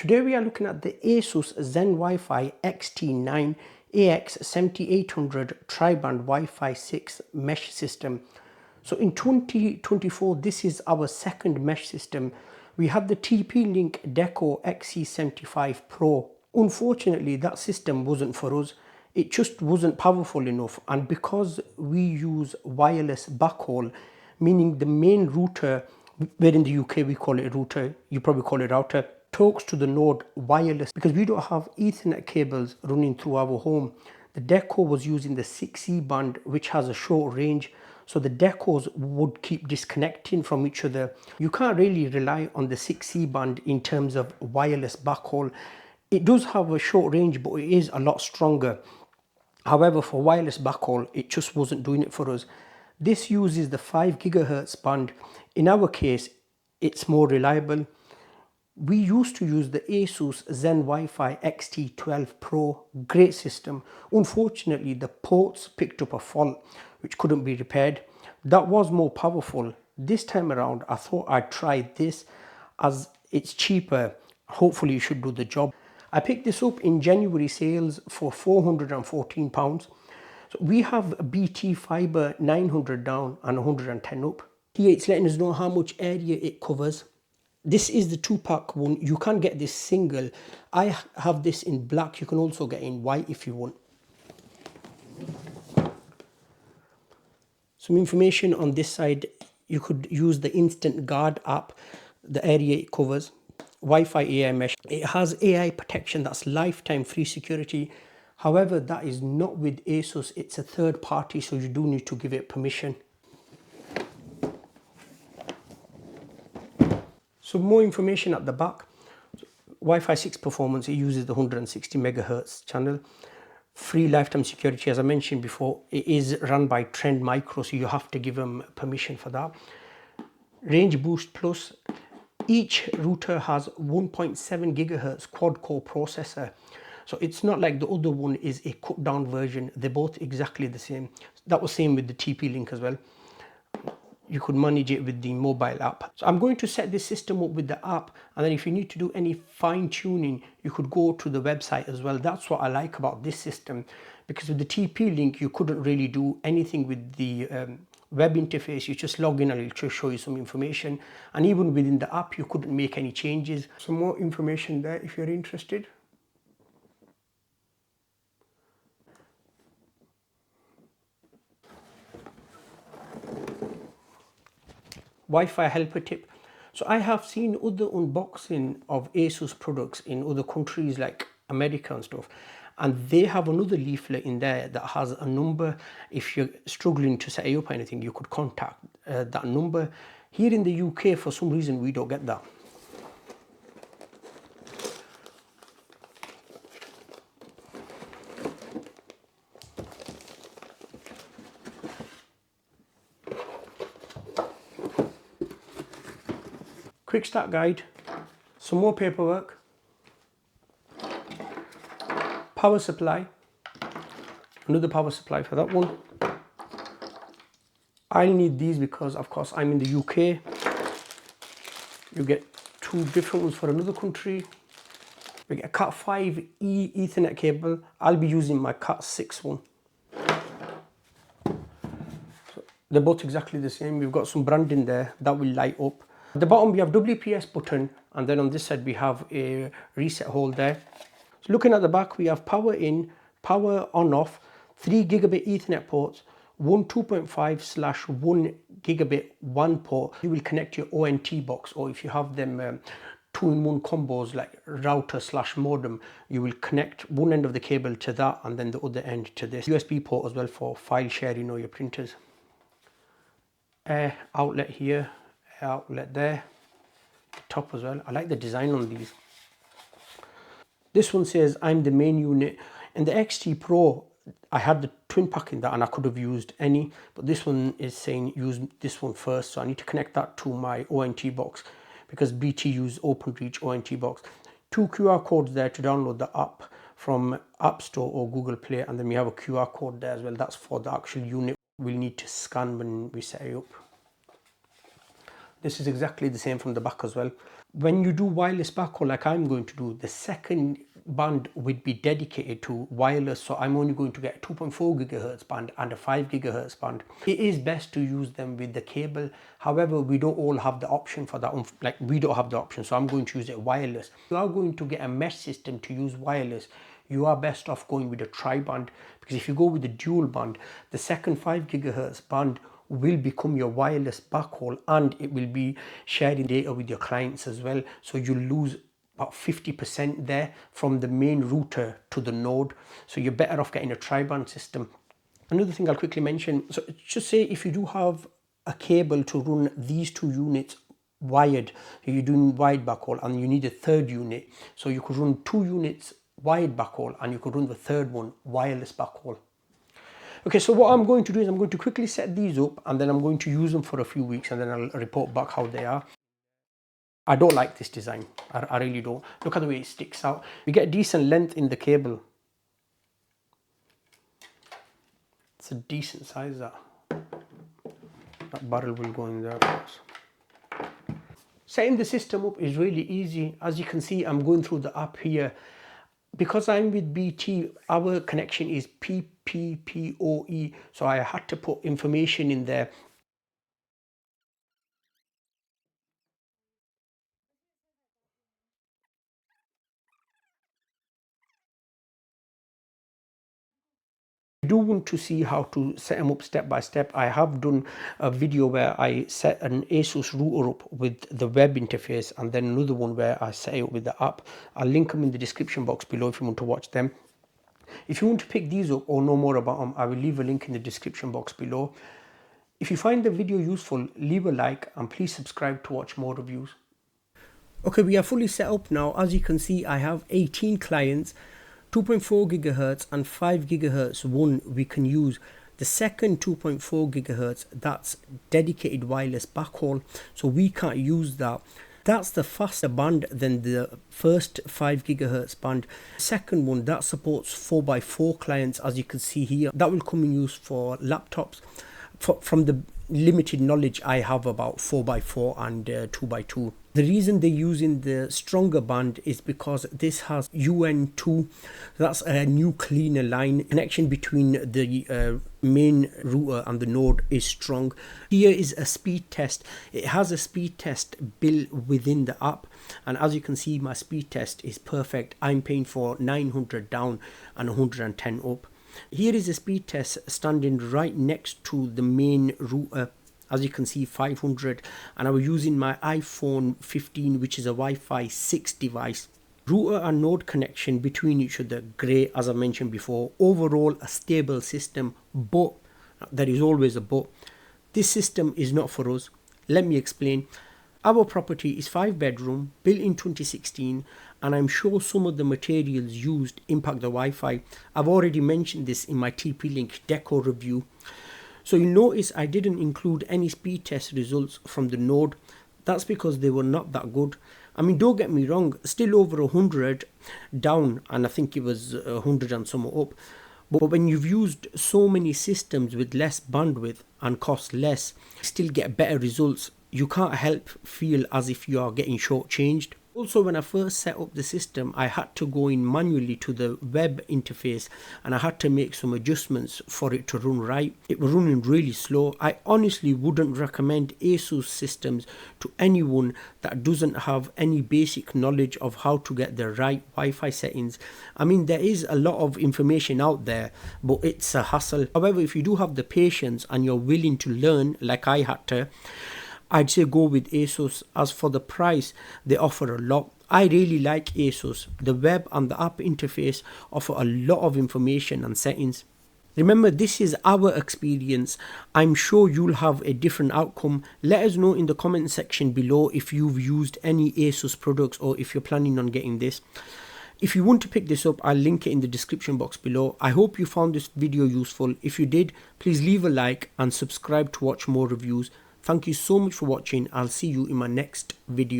Today we are looking at the ASUS ZenWiFi XT9 AX7800 tri-band Wi-Fi 6 mesh system. So in 2024, this is our second mesh system. We have the TP-Link Deco XC75 Pro. Unfortunately, that system wasn't for us. It just wasn't powerful enough, and because we use wireless backhaul, meaning the main router, where in the UK we call it a router, you probably call it router, talks to the node wireless, because we don't have Ethernet cables running through our home. The Deco was using the 6E band, which has a short range, so the Decos would keep disconnecting from each other. You can't really rely on the 6E band in terms of wireless backhaul. It does have a short range, but it is a lot stronger. However, for wireless backhaul, it just wasn't doing it for us. This uses the 5 GHz band. In our case, it's more reliable. We used to use the ASUS ZenWiFi XT12 Pro, great system. Unfortunately, the ports picked up a fault which couldn't be repaired. That was more powerful. This time around, I thought I'd try this as it's cheaper. Hopefully it should do the job. I picked this up in January sales for £414. So we have BT Fiber 900 down and 110 up. Here it's letting us know how much area it covers. This is the 2-pack one. You can get this single. I have this in black. You can also get in white if you want. Some information on this side. You could use the Instant Guard app, the area it covers. Wi-Fi AI mesh. It has AI protection, that's lifetime free security. However, that is not with ASUS. It's a third party, so you do need to give it permission. Some more information at the back. Wi-Fi 6 performance, it uses the 160 megahertz channel. Free lifetime security, as I mentioned before, it is run by Trend Micro, so you have to give them permission for that. Range Boost Plus. Each router has 1.7 gigahertz quad-core processor. So it's not like the other one is a cut-down version. They're both exactly the same. That was same with the TP-Link as well. You could manage it with the mobile app. So I'm going to set this system up with the app, and then if you need to do any fine tuning, you could go to the website as well. That's what I like about this system, because with the TP-Link, you couldn't really do anything with the web interface. You just log in and it'll just show you some information. And even within the app, you couldn't make any changes. Some more information there if you're interested. Wi-Fi helper tip. So I have seen other unboxing of ASUS products in other countries like America and stuff, and they have another leaflet in there that has a number. If you're struggling to set it up or anything, you could contact that number. Here in the UK, for some reason, we don't get that. Quick start guide, some more paperwork, power supply, another power supply for that one. I need these because, of course, I'm in the UK. You get 2 different ones for another country. We get a Cat 5e Ethernet cable. I'll be using my Cat 6 one. So they're both exactly the same. We've got some branding there that will light up. At the bottom we have WPS button, and then on this side we have a reset hole there. So looking at the back, we have power in, power on off, 3 gigabit Ethernet ports, one 2.5/1 gigabit WAN port. You will connect your ONT box, or if you have them 2-in-1 combos like router/modem, you will connect one end of the cable to that and then the other end to this USB port as well for file sharing or your printers. Air outlet here, outlet there, top as well. I like the design on these. This one says I'm the main unit. In the XT Pro, I had the twin pack in that and I could have used any, but this one is saying use this one first, so I need to connect that to my ONT box because BT use OpenReach ONT box. 2 QR codes there to download the app from App Store or Google Play, and then we have a QR code there as well. That's for the actual unit we'll need to scan when we set it up. This is exactly the same from the back as well. When you do wireless backhaul like I'm going to do, the second band would be dedicated to wireless, so I'm only going to get a 2.4 gigahertz band and a 5 gigahertz band. It is best to use them with the cable. However, we don't all have the option for that. Like, we don't have the option, so I'm going to use it wireless. If you are going to get a mesh system to use wireless, you are best off going with a tri-band, because if you go with the dual band, the second 5 gigahertz band will become your wireless backhaul, and it will be sharing data with your clients as well. So you lose about 50% there from the main router to the node. So you're better off getting a tri-band system. Another thing I'll quickly mention, so just say if you do have a cable to run these two units wired, you're doing wired backhaul and you need a third unit, so you could run 2 units wired backhaul and you could run the third one wireless backhaul. Okay, so what I'm going to do is I'm going to quickly set these up, and then I'm going to use them for a few weeks, and then I'll report back how they are. I don't like this design. I really don't. Look at the way it sticks out. We get decent length in the cable. It's a decent size, that barrel will go in there, of course. Setting the system up is really easy. As you can see, I'm going through the app here. Because I'm with BT, our connection is PPPoE, so I had to put information in there. If you do want to see how to set them up step by step, I have done a video where I set an ASUS router up with the web interface, and then another one where I set it up with the app. I'll link them in the description box below if you want to watch them. If you want to pick these up or know more about them, I will leave a link in the description box below. If you find the video useful, leave a like and please subscribe to watch more reviews. Okay, we are fully set up now. As you can see, I have 18 clients, 2.4 gigahertz and 5 gigahertz one we can use. The second 2.4 gigahertz, that's dedicated wireless backhaul, so we can't use that. That's the faster band than the first 5 gigahertz band. Second one, that supports 4x4 clients, as you can see here. That will come in use for laptops. From the limited knowledge I have about 4x4 and 2x2. The reason they're using the stronger band is because this has UN2. That's a new cleaner line. Connection between the main router and the node is strong. Here is a speed test. It has a speed test built within the app, and as you can see, my speed test is perfect. I'm paying for 900 down and 110 up. Here is a speed test standing right next to the main router. As you can see, 500, and I was using my iPhone 15, which is a Wi-Fi 6 device. Router and node connection between each other, great, as I mentioned before. Overall, a stable system, but there is always a but. This system is not for us. Let me explain. Our property is 5-bedroom, built in 2016, and I'm sure some of the materials used impact the Wi-Fi. I've already mentioned this in my TP-Link Deco review. So you notice I didn't include any speed test results from the node. That's because they were not that good. I mean, don't get me wrong, still over 100 down, and I think it was 100 and some up. But when you've used so many systems with less bandwidth and cost less, you still get better results. You can't help feel as if you are getting shortchanged. Also, when I first set up the system, I had to go in manually to the web interface, and I had to make some adjustments for it to run right. It was running really slow. I honestly wouldn't recommend ASUS systems to anyone that doesn't have any basic knowledge of how to get the right Wi-Fi settings. I mean, there is a lot of information out there, but it's a hassle. However, if you do have the patience and you're willing to learn, like I had to, I'd say go with ASUS. As for the price, they offer a lot. I really like ASUS. The web and the app interface offer a lot of information and settings. Remember, this is our experience. I'm sure you'll have a different outcome. Let us know in the comment section below if you've used any ASUS products or if you're planning on getting this. If you want to pick this up, I'll link it in the description box below. I hope you found this video useful. If you did, please leave a like and subscribe to watch more reviews. Thank you so much for watching. I'll see you in my next video.